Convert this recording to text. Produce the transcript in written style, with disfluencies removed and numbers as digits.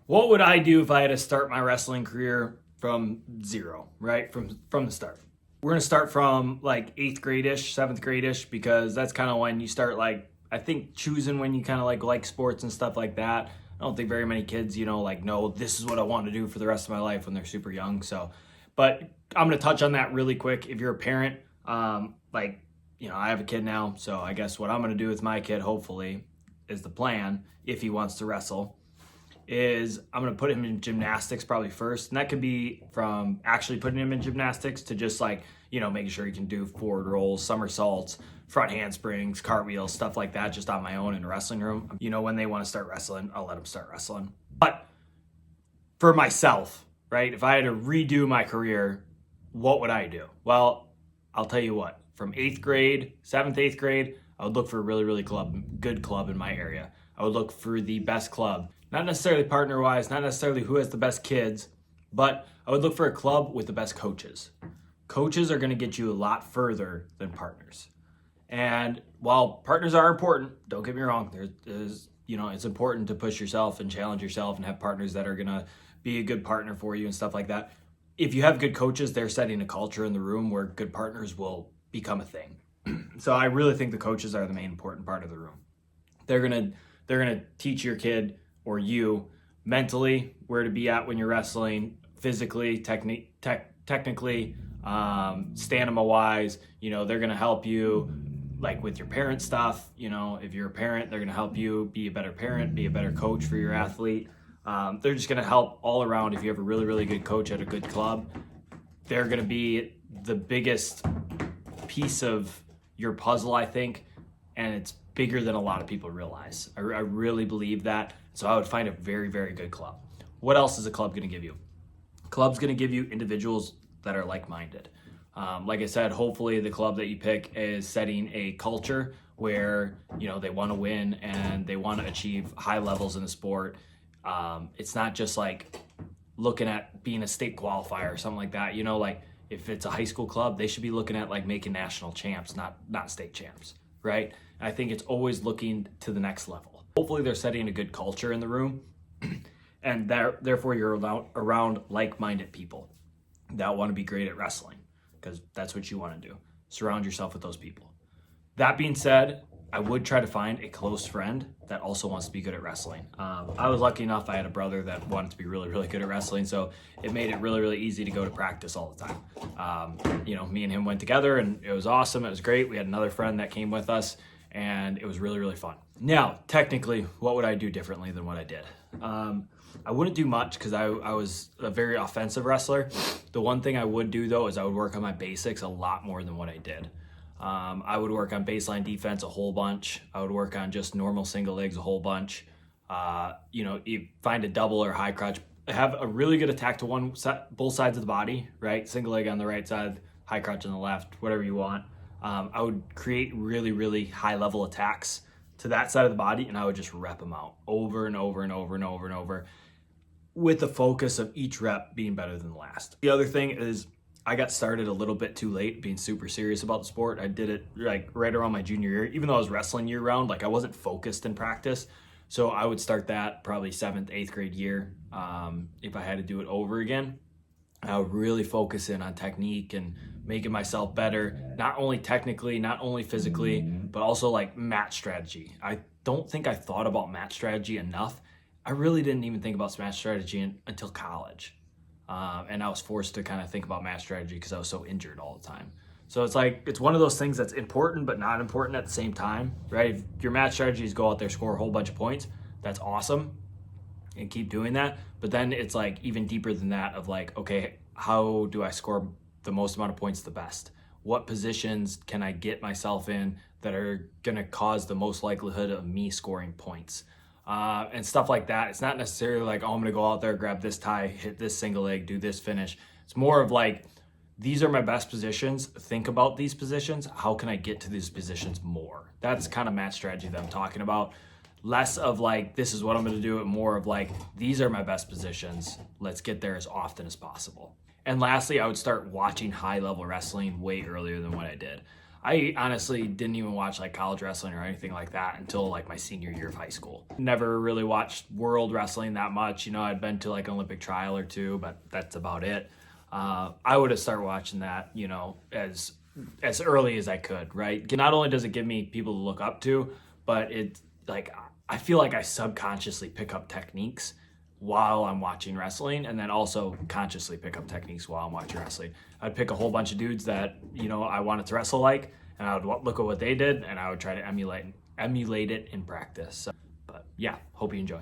What would I do if I had to start my wrestling career from zero, right? From the start. We're gonna start from like eighth grade-ish, seventh grade-ish, because that's kind of when you start like, I think, choosing when you kind of like sports and stuff like that. I don't think very many kids, like, no, this is what I want to do for the rest of my life when they're super young. So, but I'm gonna touch on that really quick. If you're a parent, I have a kid now, so I guess what I'm gonna do with my kid, hopefully, is the plan if he wants to wrestle, is I'm going to put him in gymnastics probably first. And that could be from actually putting him in gymnastics to just making sure he can do forward rolls, somersaults, front handsprings, cartwheels, stuff like that, just on my own in a wrestling room. When they want to start wrestling, I'll let them start wrestling. But for myself, right, if I had to redo my career, what would I do? Well, I'll tell you what, from 7th, 8th grade, I would look for a really, really good club in my area. I would look for the best club. Not necessarily partner-wise, not necessarily who has the best kids, but I would look for a club with the best coaches. Coaches are going to get you a lot further than partners. And while partners are important, don't get me wrong, it's important to push yourself and challenge yourself and have partners that are going to be a good partner for you and stuff like that. If you have good coaches, they're setting a culture in the room where good partners will become a thing. So I really think the coaches are the main important part of the room. They're gonna teach your kid or you mentally where to be at when you're wrestling, physically, technically, stamina wise. They're gonna help you like with your parent stuff. If you're a parent, they're gonna help you be a better parent, be a better coach for your athlete. They're just gonna help all around. If you have a really, really good coach at a good club, they're gonna be the biggest piece of your puzzle, I think, and it's bigger than a lot of people realize. I really believe that. So I would find a very, very good club. What else is a club going to give you? A club's going to give you individuals that are like-minded. Like I said, hopefully the club that you pick is setting a culture where, they want to win and they want to achieve high levels in the sport. It's not just like looking at being a state qualifier or something like that. If it's a high school club, they should be looking at like making national champs, not state champs, right? I think it's always looking to the next level. Hopefully they're setting a good culture in the room and therefore you're around like-minded people that want to be great at wrestling, because that's what you want to do. Surround yourself with those people. That being said, I would try to find a close friend that also wants to be good at wrestling. I was lucky enough, I had a brother that wanted to be really, really good at wrestling, so it made it really, really easy to go to practice all the time. Me and him went together and it was awesome. It was great. We had another friend that came with us and it was really, really fun. Now, technically, what would I do differently than what I did? I wouldn't do much because I was a very offensive wrestler. The one thing I would do though is I would work on my basics a lot more than what I did. I would work on baseline defense a whole bunch. I would work on just normal single legs a whole bunch. You find a double or high crotch. Have a really good attack to both sides of the body, right? Single leg on the right side, high crotch on the left, whatever you want. I would create really, really high level attacks to that side of the body, and I would just rep them out over and over and over and over and over, with the focus of each rep being better than the last. The other thing is, I got started a little bit too late being super serious about the sport. I did it like right around my junior year, even though I was wrestling year round, like I wasn't focused in practice. So I would start that probably 7th, 8th grade year. If I had to do it over again, I would really focus in on technique and making myself better, not only technically, not only physically, but also like match strategy. I don't think I thought about match strategy enough. I really didn't even think about match strategy until college. And I was forced to kind of think about match strategy because I was so injured all the time. So it's one of those things that's important but not important at the same time, right? If your match strategy is go out there, score a whole bunch of points, that's awesome, and keep doing that. But then it's like even deeper than that of like, okay, how do I score the most amount of points the best? What positions can I get myself in that are going to cause the most likelihood of me scoring points? And stuff like that. It's not necessarily like, oh, I'm going to go out there, grab this tie, hit this single leg, do this finish. It's more of like, these are my best positions. Think about these positions. How can I get to these positions more? That's kind of match strategy that I'm talking about. Less of like, this is what I'm going to do, and more of like, these are my best positions. Let's get there as often as possible. And lastly, I would start watching high level wrestling way earlier than what I did. I honestly didn't even watch like college wrestling or anything like that until like my senior year of high school. Never really watched world wrestling that much. You know, I'd been to like an Olympic trial or two, but that's about it. I would have started watching that, you know, as early as I could, right? Not only does it give me people to look up to, but it like I feel like I subconsciously pick up techniques while I'm watching wrestling, and then also consciously pick up techniques while I'm watching wrestling. I'd pick a whole bunch of dudes that, you know, I wanted to wrestle like, and I would look at what they did, and I would try to emulate it in practice. So, but yeah, hope you enjoy.